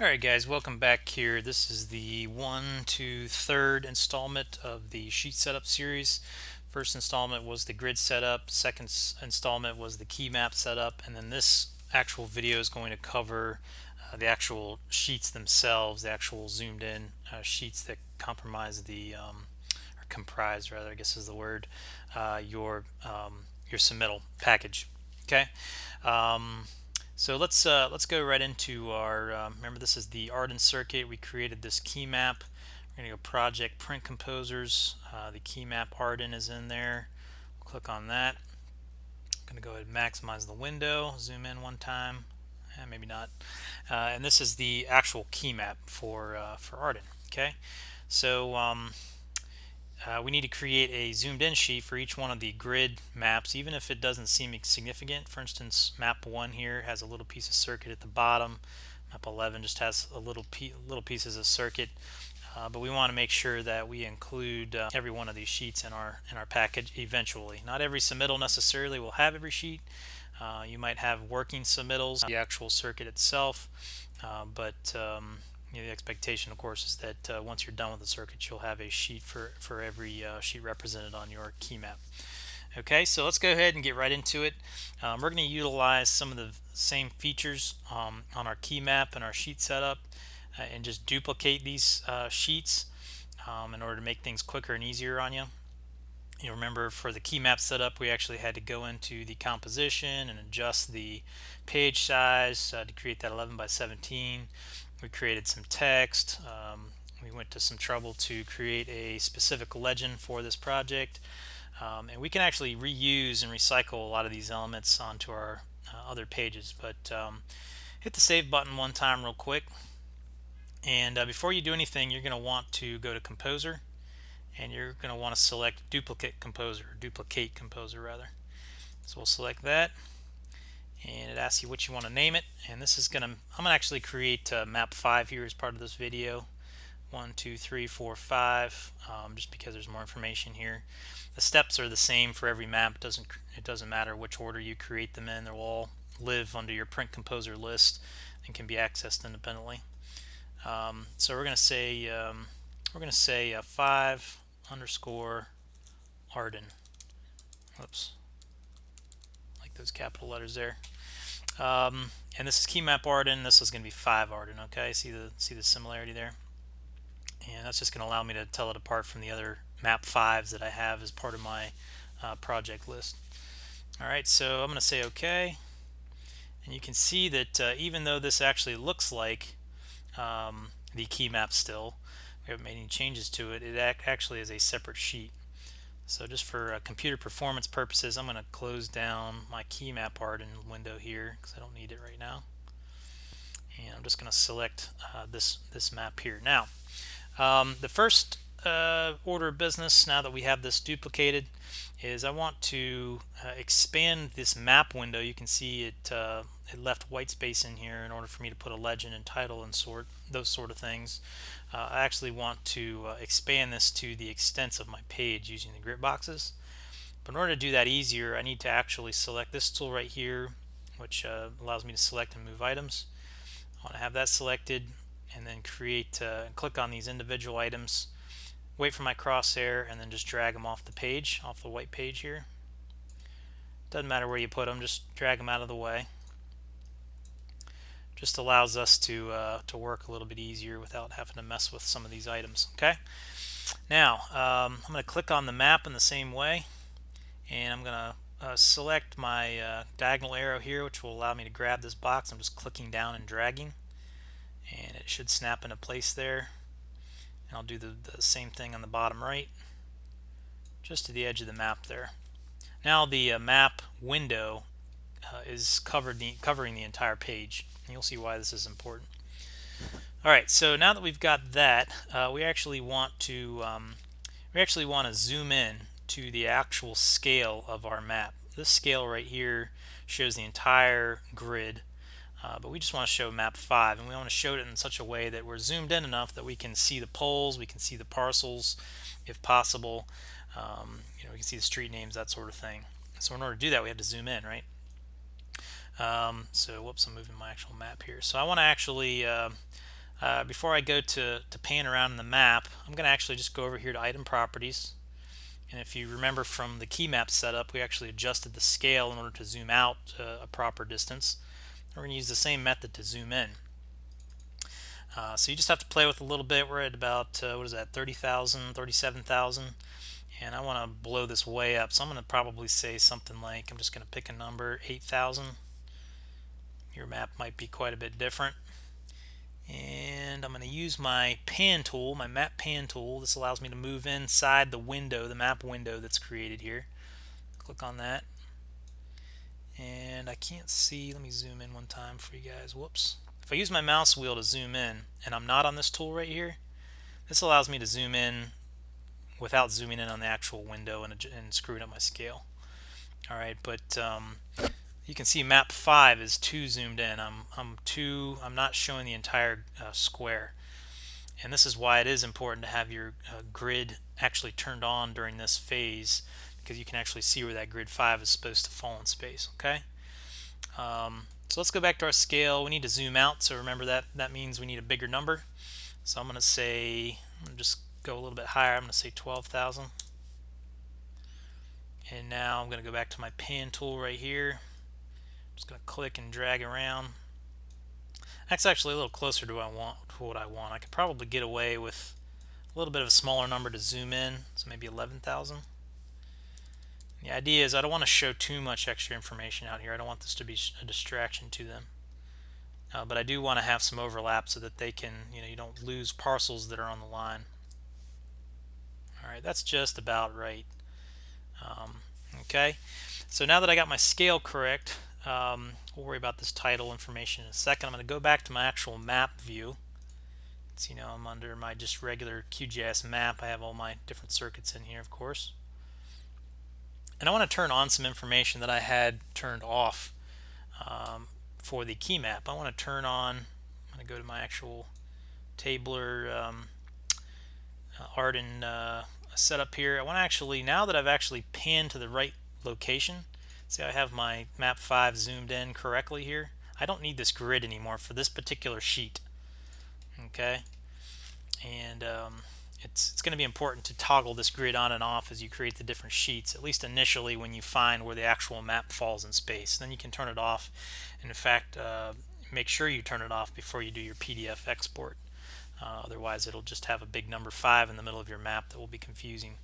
Alright guys, welcome back here. This is the 3rd installment of the sheet setup series. First installment was the grid setup, second installment was the key map setup, and then this actual video is going to cover the actual sheets themselves, the actual zoomed in sheets that comprise or comprise rather, I guess is the word, your submittal package. Okay. Um, so let's go right into our. Remember, this is the Arden circuit. We created this key map. We're going to go project print composers. The key map Arden is in there. Click on that. I'm going to go ahead and maximize the window. Zoom in one time. Maybe not. And this is the actual key map for Arden. Okay. So we need to create a zoomed in sheet for each one of the grid maps, even if it doesn't seem significant. For instance, map 1 here has a little piece of circuit at the bottom. Map 11 just has little pieces of circuit. But we want to make sure that we include every one of these sheets in our package eventually. Not every submittal necessarily will have every sheet. You might have working submittals, the actual circuit itself, but the expectation, of course, is that once you're done with the circuit, you'll have a sheet for every sheet represented on your key map. Okay, so let's go ahead and get right into it. We're going to utilize some of the same features on our key map and our sheet setup and just duplicate these sheets in order to make things quicker and easier on you. You remember for the key map setup, we actually had to go into the composition and adjust the page size to create that 11 by 17. We created some text. We went to some trouble to create a specific legend for this project. And we can actually reuse and recycle a lot of these elements onto our other pages. But hit the save button one time real quick. And before you do anything, you're going to want to go to Composer, and you're going to want to select Duplicate Composer rather. So we'll select that, and it asks you what you want to name it. And this is I'm gonna actually create map 5 here as part of this video. 1, 2, 3, 4, 5, just because there's more information here. The steps are the same for every map. It doesn't matter which order you create them in. They'll all live under your print composer list and can be accessed independently. So we're going to say 5 underscore Arden. Whoops, like those capital letters there. And this is key map Arden. This is going to be 5 Arden. Okay, see the similarity there. And that's just going to allow me to tell it apart from the other map 5s that I have as part of my project list. Alright, so I'm going to say OK, and you can see that even though this actually looks like the key map still, we haven't made any changes to it, it actually is a separate sheet. So just for computer performance purposes, I'm going to close down my key map Arden window here because I don't need it right now. And I'm just going to select this map here. Now, the first order of business, now that we have this duplicated, is I want to expand this map window. You can see it left white space in here in order for me to put a legend and title and those sort of things. I actually want to expand this to the extents of my page using the grit boxes. But in order to do that easier, I need to actually select this tool right here, which allows me to select and move items. I want to have that selected, and then click on these individual items, wait for my crosshair, and then just drag them off the page, off the white page here. Doesn't matter where you put them, just drag them out of the way. Just allows us to work a little bit easier without having to mess with some of these items. Okay. Now I'm going to click on the map in the same way, and I'm going to select my diagonal arrow here, which will allow me to grab this box. I'm just clicking down and dragging, and it should snap into place there. And I'll do the same thing on the bottom right, just to the edge of the map there. Now the map window is covering the entire page. And you'll see why this is important. Alright, so now that we've got that, we actually want to zoom in to the actual scale of our map. This scale right here shows the entire grid, but we just want to show map 5, and we want to show it in such a way that we're zoomed in enough that we can see the poles, we can see the parcels if possible, we can see the street names, that sort of thing. So in order to do that, we have to zoom in, right? So whoops, I'm moving my actual map here. So I want to actually Before I go to pan around in the map, I'm going to actually just go over here to item properties. And if you remember from the key map setup, we actually adjusted the scale in order to zoom out a proper distance. We're going to use the same method to zoom in. So you just have to play with a little bit. We're at about, what is that, 30,000, 37,000. And I want to blow this way up. So I'm going to probably say something like, I'm just going to pick a number, 8,000. Your map might be quite a bit different. And I'm going to use my pan tool, my map pan tool. This allows me to move inside the window, the map window that's created here. Click on that. And I can't see, let me zoom in one time for you guys. Whoops. If I use my mouse wheel to zoom in and I'm not on this tool right here, this allows me to zoom in without zooming in on the actual window and screwing up my scale. Alright, but you can see map 5 is too zoomed in. I'm not showing the entire square. And this is why it is important to have your grid actually turned on during this phase, because you can actually see where that grid 5 is supposed to fall in space. Okay. So let's go back to our scale. We need to zoom out, so remember that means we need a bigger number. So I'm going to say, I'm going to just go a little bit higher. I'm going to say 12,000. And now I'm going to go back to my pan tool right here. I'm just going to click and drag around. That's actually a little closer to what I want. I could probably get away with a little bit of a smaller number to zoom in, so maybe 11,000. The idea is I don't want to show too much extra information out here. I don't want this to be a distraction to them. But I do want to have some overlap so that they can, you don't lose parcels that are on the line. Alright, that's just about right. Okay, so now that I got my scale correct, we'll worry about this title information in a second. I'm going to go back to my actual map view. So, I'm under my just regular QGIS map. I have all my different circuits in here, of course. And I want to turn on some information that I had turned off for the key map. I want to turn on, I'm going to go to my actual Tabler Arden setup here. I want to actually, now that I've actually panned to the right location, see I have my map 5 zoomed in correctly here. I don't need this grid anymore for this particular sheet. Okay, and it's going to be important to toggle this grid on and off as you create the different sheets, at least initially when you find where the actual map falls in space. Then you can turn it off, and in fact make sure you turn it off before you do your PDF export. Otherwise it'll just have a big number 5 in the middle of your map that will be confusing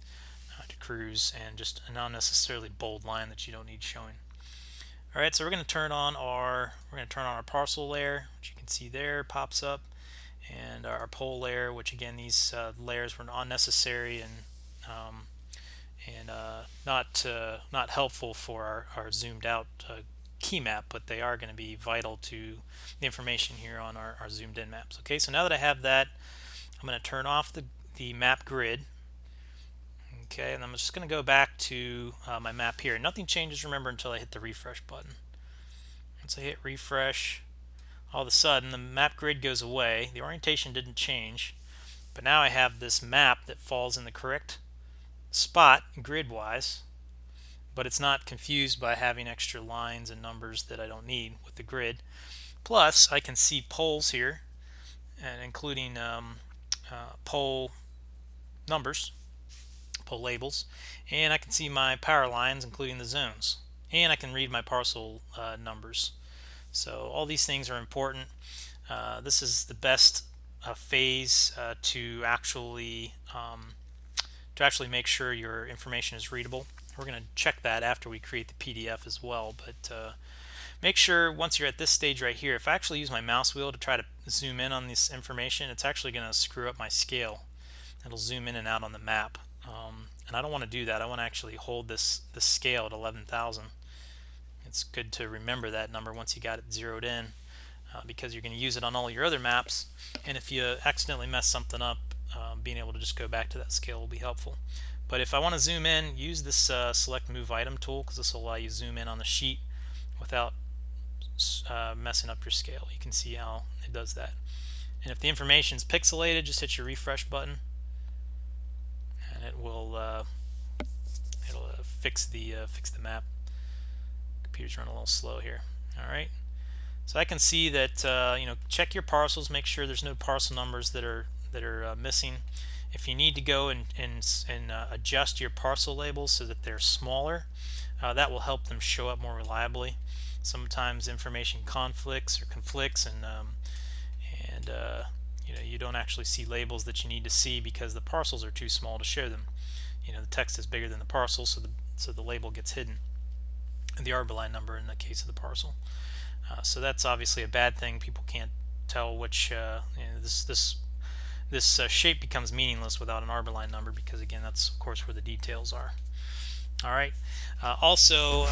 to crews, and just an unnecessarily bold line that you don't need showing. Alright, so we're going to turn on our parcel layer, which you can see there pops up, and our pole layer, which again these layers were unnecessary and not helpful for our zoomed out key map, but they are going to be vital to the information here on our zoomed in maps. Okay, so now that I have that, I'm going to turn off the map grid. Okay, and I'm just going to go back to my map here. Nothing changes, remember, until I hit the refresh button. Once I hit refresh, all of a sudden the map grid goes away. The orientation didn't change, but now I have this map that falls in the correct spot grid wise, but it's not confused by having extra lines and numbers that I don't need with the grid. Plus I can see poles here, and including pole numbers, pole labels, and I can see my power lines including the zones, and I can read my parcel numbers. So all these things are important. This is the best phase to actually make sure your information is readable. We're going to check that after we create the PDF as well, but make sure once you're at this stage right here, if I actually use my mouse wheel to try to zoom in on this information, it's actually going to screw up my scale. It'll zoom in and out on the map, and I don't want to do that. I want to actually hold this scale at 11,000. It's good to remember that number once you got it zeroed in, because you're going to use it on all your other maps, and if you accidentally mess something up, being able to just go back to that scale will be helpful. But if I want to zoom in, use this select move item tool, because this will allow you to zoom in on the sheet without messing up your scale. You can see how it does that. And if the information is pixelated, just hit your refresh button and it will fix the map. Computer's running a little slow here. Alright, So I can see that check your parcels, make sure there's no parcel numbers that are missing. If you need to go and adjust your parcel labels so that they're smaller, that will help them show up more reliably. Sometimes information conflicts, and you don't actually see labels that you need to see because the parcels are too small to show them. The text is bigger than the parcel, so the label gets hidden, the arbor line number in the case of the parcel. So that's obviously a bad thing. People can't tell which this shape becomes meaningless without an arbor line number, because again, that's of course where the details are. All right. Also,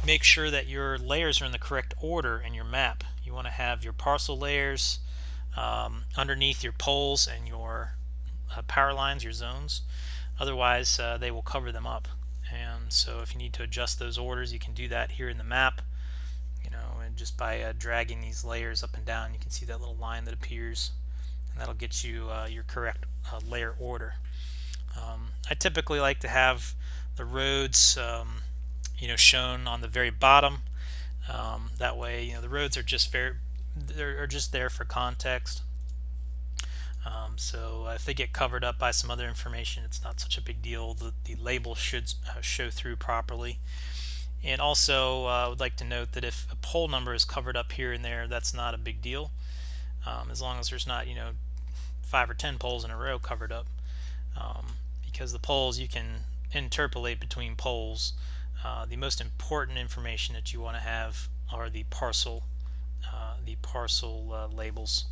make sure that your layers are in the correct order in your map. You want to have your parcel layers underneath your poles and your power lines, your zones. Otherwise, they will cover them up. And so if you need to adjust those orders, you can do that here in the map. And just by dragging these layers up and down, you can see that little line that appears, and that'll get you your correct layer order. I typically like to have the roads shown on the very bottom. That way, the roads are just there for context. So if they get covered up by some other information, it's not such a big deal. The label should show through properly. And also, I would like to note that if a pole number is covered up here and there, that's not a big deal, as long as there's not 5 or 10 poles in a row covered up, because the poles, you can interpolate between poles. The most important information that you want to have are the parcel labels.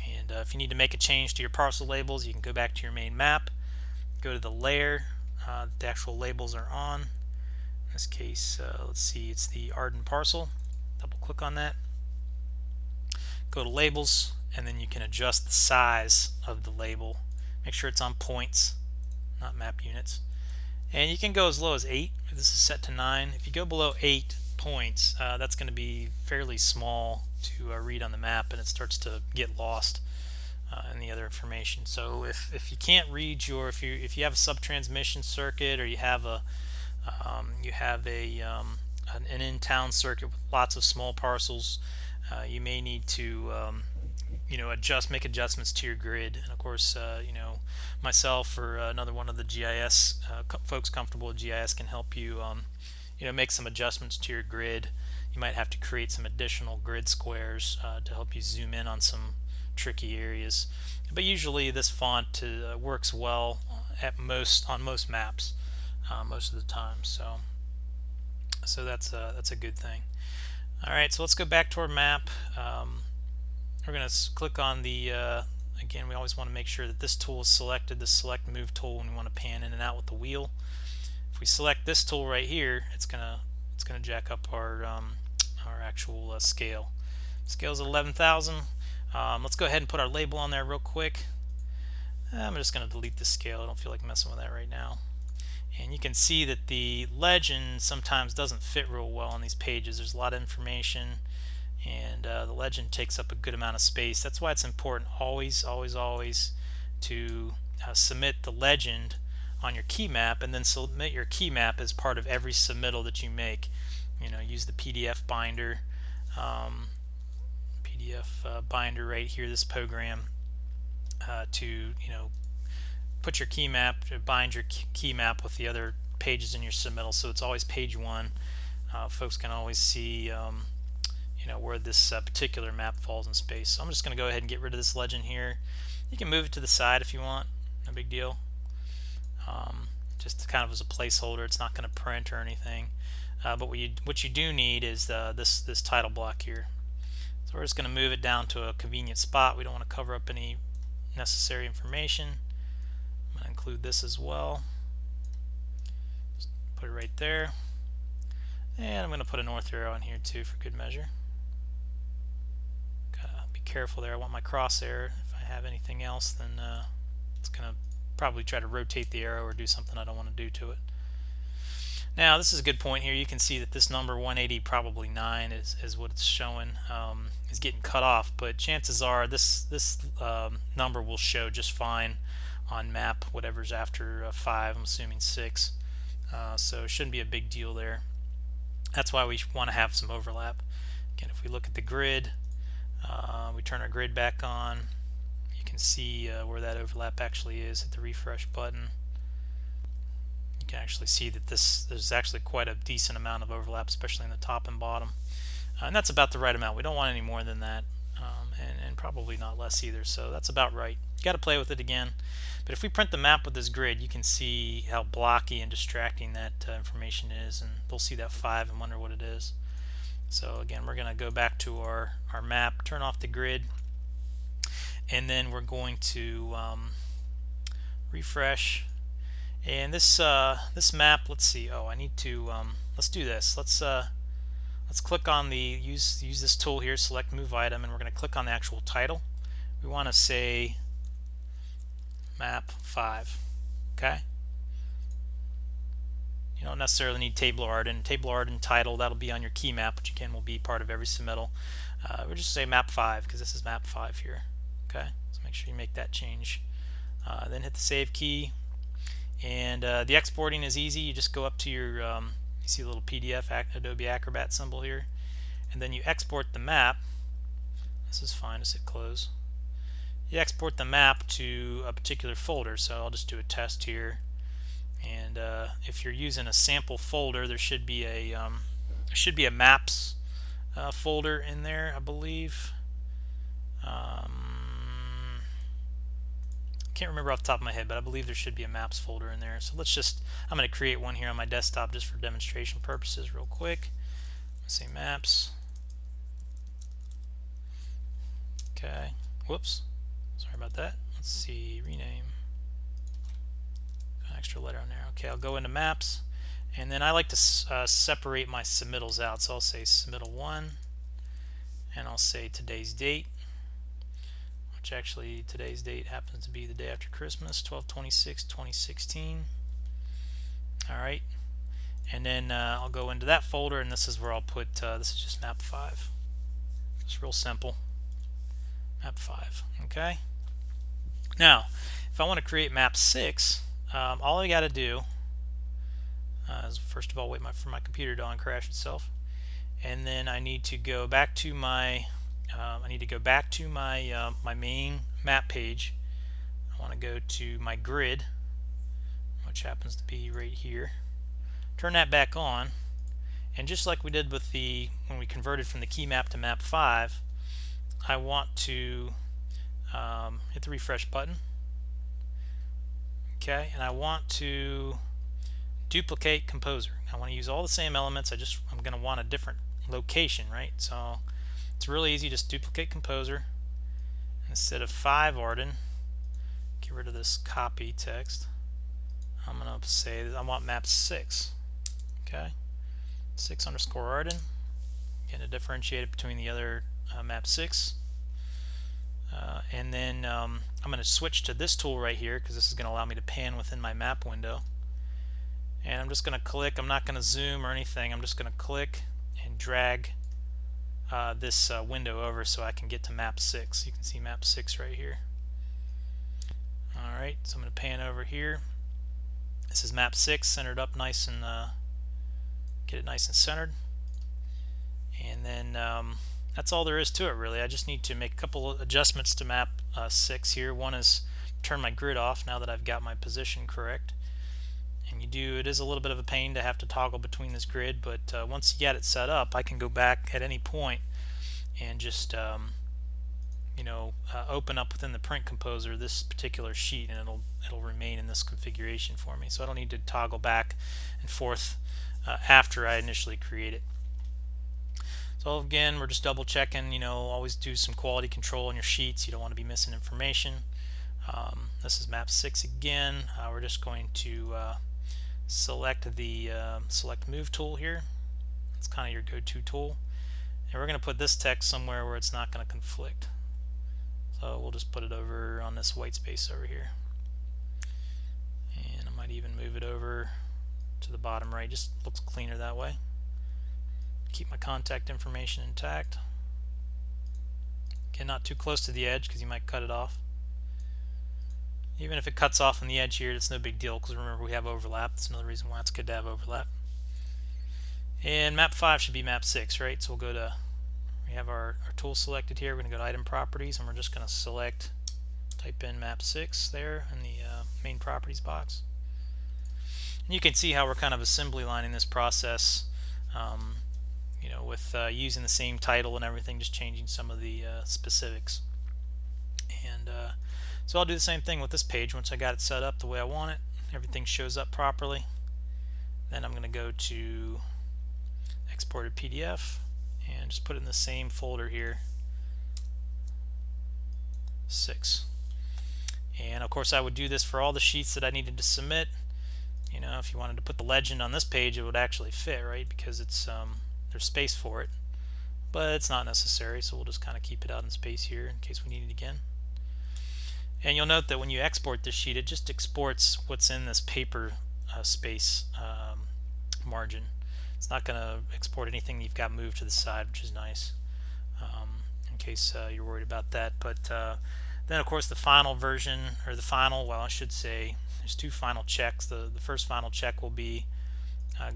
And if you need to make a change to your parcel labels, you can go back to your main map, go to the layer that the actual labels are on. In this case, let's see, it's the Arden parcel. Double click on that, go to labels, and then you can adjust the size of the label. Make sure it's on points, not map units. And you can go as low as 8. This is set to 9. If you go below 8 points, that's going to be fairly small to read on the map, and it starts to get lost in the other information. So if you can't read if you have a subtransmission circuit, or you have an in-town circuit with lots of small parcels, you may need to make adjustments to your grid. And of course, myself or another one of the GIS folks comfortable with GIS can help you make some adjustments to your grid. You might have to create some additional grid squares to help you zoom in on some tricky areas. But usually this font works well on most maps most of the time. So that's a good thing. All right, so let's go back to our map. We're going to click on the again, we always want to make sure that this tool is selected, the select move tool, when we want to pan in and out with the wheel. If we select this tool right here, it's gonna jack up our actual scale. Scale is 11,000. Let's go ahead and put our label on there real quick. I'm just going to delete the scale. I don't feel like messing with that right now. And you can see that the legend sometimes doesn't fit real well on these pages. There's a lot of information, and the legend takes up a good amount of space. That's why it's important always to submit the legend on your key map, and then submit your key map as part of every submittal that you make. Use the PDF binder, binder right here, this program, to put your key map, bind your key map with the other pages in your submittal, so it's always page 1. Folks can always see where this particular map falls in space. So I'm just going to go ahead and get rid of this legend here. You can move it to the side if you want, no big deal. Just kind of as a placeholder. It's not going to print or anything. But what you do need is this title block here. So we're just going to move it down to a convenient spot. We don't want to cover up any necessary information. I'm going to include this as well. Just put it right there. And I'm going to put a north arrow on here too for good measure. Gotta be careful there. I want my crosshair. If I have anything else, then it's going to probably try to rotate the arrow or do something I don't want to do to it. Now this is a good point here. You can see that this number 180, probably 9 is what it's showing, is getting cut off, but chances are this number will show just fine on map whatever's after 5. I'm assuming 6, so it shouldn't be a big deal there. That's why we want to have some overlap. Again, if we look at the grid, we turn our grid back on, you can see where that overlap actually is. Hit the refresh button. You can actually see that there's actually quite a decent amount of overlap, especially in the top and bottom. And that's about the right amount. We don't want any more than that, and probably not less either. So that's about right. You got to play with it again. But if we print the map with this grid, you can see how blocky and distracting that information is, and they'll see that 5 and wonder what it is. So again, we're going to go back to our map, turn off the grid, and then we're going to refresh. And this map, let's see. Oh, I need to let's do this. Let's click on the use this tool here, select move item, and we're going to click on the actual title. We want to say map 5. Okay. You don't necessarily need table of Arden. Table of Arden title, that'll be on your key map, which again will be part of every submittal. We'll just say map 5 because this is map 5 here. Okay, so make sure you make that change. Then hit the save key, and the exporting is easy. You just go up to your you see the little PDF Adobe Acrobat symbol here, and then you export the map. This is fine. Just hit close. You export the map to a particular folder. So I'll just do a test here. And if you're using a sample folder, there should be a maps folder in there, I believe. Can't remember off the top of my head, but I believe there should be a maps folder in there. So I'm going to create one here on my desktop just for demonstration purposes real quick. Let's say maps. Okay, whoops, sorry about that. Let's see, rename. Got an extra letter on there. Okay, I'll go into maps, and then I like to separate my submittals out. So I'll say submittal 1, and I'll say today's date, which actually today's date happens to be the day after Christmas, 12/26/2016. Alright, and then I'll go into that folder, and this is where I'll put this is just map 5. It's real simple. Map 5. Okay, now if I want to create map 6, all I got to do is first of all wait for my computer to uncrash itself, and then I need to go back to my my main map page. I want to go to my grid, which happens to be right here. Turn that back on, and just like we did with when we converted from the key map to map 5, I want to hit the refresh button. Okay, and I want to duplicate composer. I want to use all the same elements. I'm going to want a different location, right? So it's really easy. Just duplicate composer. Instead of 5 Arden, get rid of this copy text. I'm going to say that I want map 6. Okay, 6_ Arden. Again, to differentiate it between the other map 6. And then I'm going to switch to this tool right here because this is going to allow me to pan within my map window. And I'm just going to click. I'm not going to zoom or anything. I'm just going to click and drag this window over so I can get to map 6. You can see map 6 right here. Alright, so I'm going to pan over here. This is map 6, centered up nice and get it nice and centered. And then that's all there is to it really. I just need to make a couple of adjustments to map 6 here. One is turn my grid off now that I've got my position correct. And it is a little bit of a pain to have to toggle between this grid, but once you get it set up, I can go back at any point and just open up within the print composer this particular sheet, and it'll remain in this configuration for me. So I don't need to toggle back and forth after I initially create it. So again, we're just double checking. Always do some quality control on your sheets. You don't want to be missing information. This is map 6 again. We're just going to select the select move tool here. It's kind of your go-to tool, and we're going to put this text somewhere where it's not going to conflict. So we'll just put it over on this white space over here, and I might even move it over to the bottom right. Just looks cleaner that way. Keep my contact information intact. Again, not too close to the edge because you might cut it off. Even if it cuts off on the edge here, it's no big deal because remember we have overlap. That's another reason why it's good to have overlap. And map 5 should be map 6, right? So we'll go to We have our tool selected here. We're going to go to item properties, and we're just going to select, type in map 6 there in the main properties box. And you can see how we're kind of assembly lining this process, with using the same title and everything, just changing some of the specifics. And so I'll do the same thing with this page. Once I got it set up the way I want it, everything shows up properly. Then I'm going to go to exported PDF and just put it in the same folder here, 6. And of course I would do this for all the sheets that I needed to submit. If you wanted to put the legend on this page, it would actually fit, right? Because it's there's space for it, but it's not necessary, so we'll just kind of keep it out in space here in case we need it again. And you'll note that when you export this sheet, it just exports what's in this paper space margin. It's not going to export anything you've got moved to the side, which is nice, in case you're worried about that. But then of course the final version, or the final, well, I should say there's 2 final checks. The first final check will be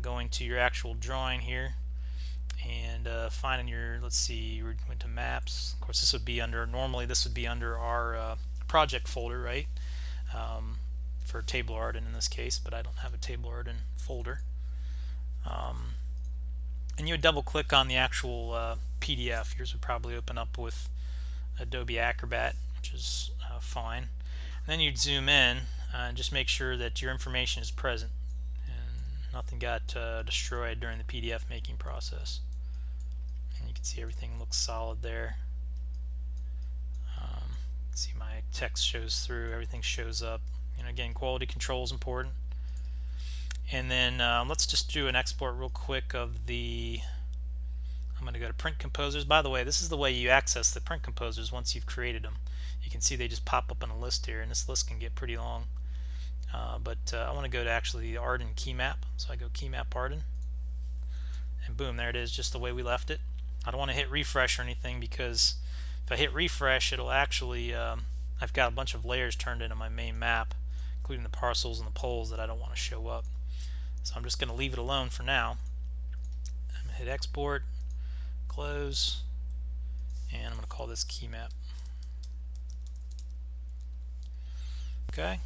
going to your actual drawing here and finding your, let's see, we went to maps. Of course this would be under, normally this would be under our project folder, right, for Table Arden in this case, but I don't have a Table Arden folder. And you would double click on the actual PDF. Yours would probably open up with Adobe Acrobat, which is fine. And then you'd zoom in and just make sure that your information is present and nothing got destroyed during the PDF making process. And you can see everything looks solid there. See my text shows through, everything shows up. Again, quality control is important. And then let's just do an export real quick of the, I'm going to go to print composers. By the way, this is the way you access the print composers once you've created them. You can see they just pop up in a list here, and this list can get pretty long. But I want to go to actually the Arden key map. So I go key map Arden, and boom, there it is, just the way we left it. I don't want to hit refresh or anything, because if I hit refresh, it'll actually, I've got a bunch of layers turned into my main map, including the parcels and the poles that I don't want to show up. So I'm just going to leave it alone for now. I'm going to hit export, close, and I'm going to call this key map. Okay.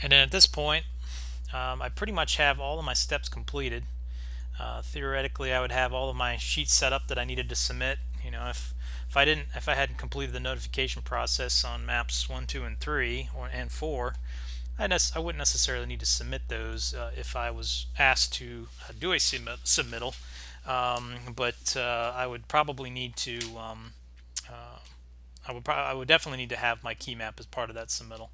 And then at this point, I pretty much have all of my steps completed. Theoretically, I would have all of my sheets set up that I needed to submit. If I hadn't completed the notification process on maps 1, 2, and 3, and 4, I wouldn't necessarily need to submit those if I was asked to do a submittal. But I would probably need to. I would definitely need to have my key map as part of that submittal,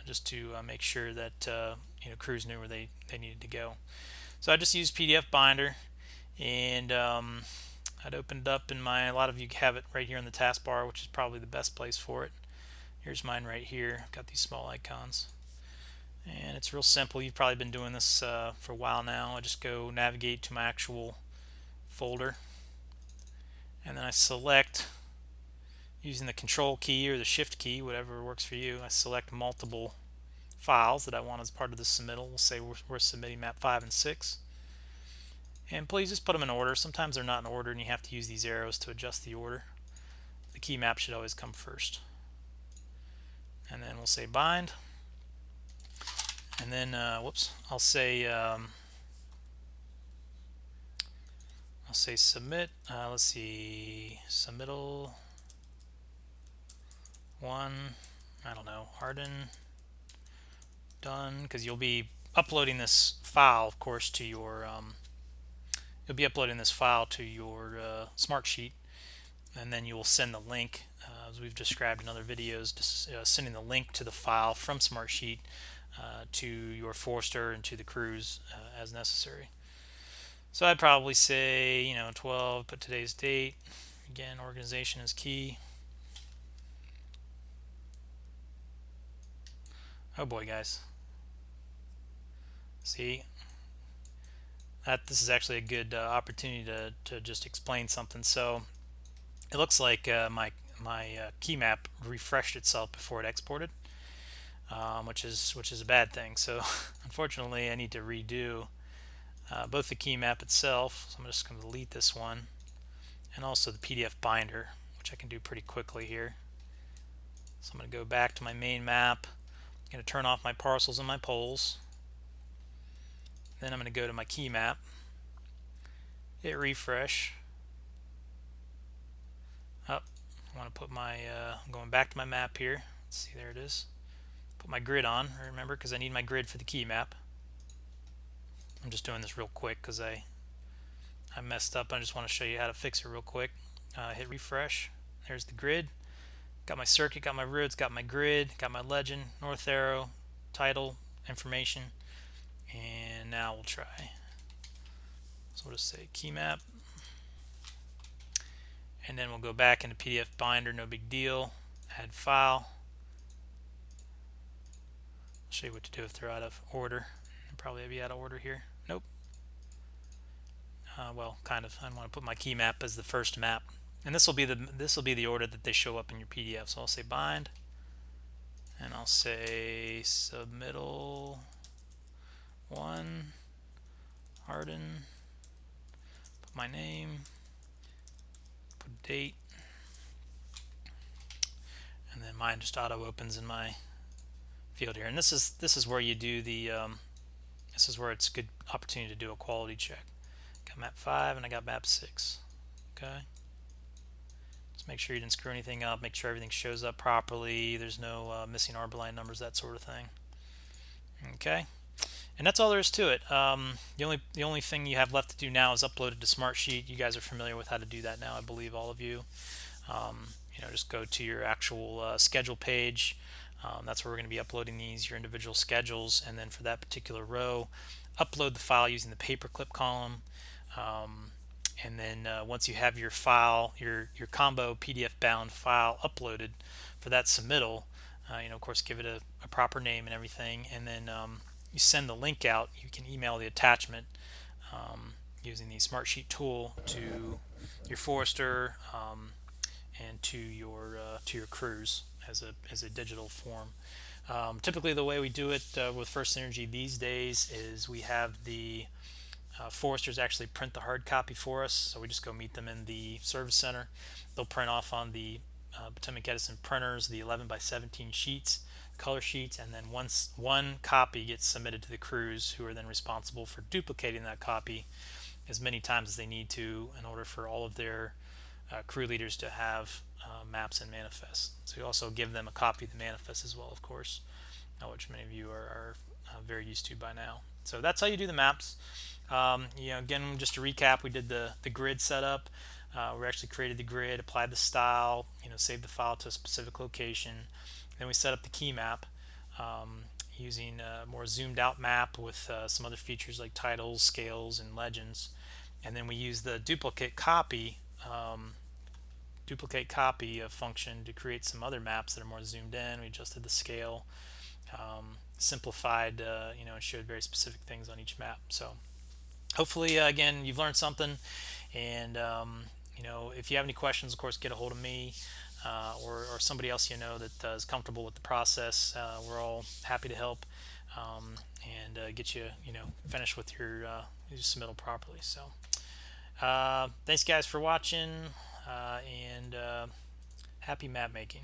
just to make sure that crews knew where they needed to go. So I just used PDF Binder, and I'd opened it up in my, a lot of you have it right here in the taskbar, which is probably the best place for it. Here's mine right here. I've got these small icons, and it's real simple. You've probably been doing this for a while now. I just go navigate to my actual folder, and then I select, using the control key or the shift key, whatever works for you, I select multiple files that I want as part of the submittal. We'll say we're submitting map 5 and 6. And please just put them in order. Sometimes they're not in order and you have to use these arrows to adjust the order. The key map should always come first. And then we'll say bind. And then, I'll say submit. Let's see, submittal 1, I don't know, Arden, done, because you'll be uploading this file, of course, to your Smartsheet, and then you will send the link, as we've described in other videos, sending the link to the file from Smartsheet to your Forester and to the crews as necessary. So I'd probably say 12, put today's date. Again, organization is key. Oh boy, guys. See, this is actually a good opportunity to just explain something. So it looks like my key map refreshed itself before it exported, which is a bad thing. So unfortunately, I need to redo both the key map itself. So I'm just going to delete this one, and also the PDF binder, which I can do pretty quickly here. So I'm going to go back to my main map. I'm going to turn off my parcels and my poles. Then I'm going to go to my key map, hit refresh. Up, I want to put my, I'm going back to my map here. Let's see, there it is. Put my grid on, remember, because I need my grid for the key map. I'm just doing this real quick because I messed up. I just want to show you how to fix it real quick. Hit refresh. There's the grid. Got my circuit, got my roads, got my grid, got my legend, north arrow, title, information, and now we'll try. So we'll just say key map, and then we'll go back into PDF binder, no big deal. Add file. I'll show you what to do if they're out of order. They'll probably be out of order here. Nope. Well, kind of. I want to put my key map as the first map, and this will be the order that they show up in your PDF. So I'll say bind, and I'll say submittal 1 Hardin. Put my name, put a date, and then mine just auto opens in my field here. And this is where you do the this is where it's a good opportunity to do a quality check. Got map 5 and I got map 6. Okay, just make sure you didn't screw anything up, make sure everything shows up properly, there's no missing arbor line numbers, that sort of thing. Okay, and that's all there is to it. The only thing you have left to do now is upload it to Smartsheet. You guys are familiar with how to do that now, I believe, all of you. Just go to your actual schedule page. That's where we're going to be uploading these, your individual schedules, and then for that particular row, upload the file using the paperclip column. And then once you have your file, your combo PDF bound file uploaded for that submittal, of course, give it a proper name and everything, and then you send the link out. You can email the attachment using the Smartsheet tool to your forester and to your crews as a digital form. Typically, the way we do it with FirstEnergy these days is we have the foresters actually print the hard copy for us, so we just go meet them in the service center. They'll print off on the Potomac Edison printers the 11 by 17 sheets, color sheets, and then once one copy gets submitted to the crews, who are then responsible for duplicating that copy as many times as they need to in order for all of their crew leaders to have maps and manifests. So you also give them a copy of the manifest as well, of course, which many of you are very used to by now. So that's how you do the maps. Again, just to recap, we did the grid setup. We actually created the grid, applied the style, saved the file to a specific location. Then we set up the key map using a more zoomed out map with some other features like titles, scales, and legends. And then we use the duplicate copy function to create some other maps that are more zoomed in. We adjusted the scale, simplified, and showed very specific things on each map. So hopefully, again, you've learned something. And if you have any questions, of course, get a hold of me or somebody else that is comfortable with the process. We're all happy to help and get you, finished with your submittal properly. So thanks, guys, for watching, and happy map making.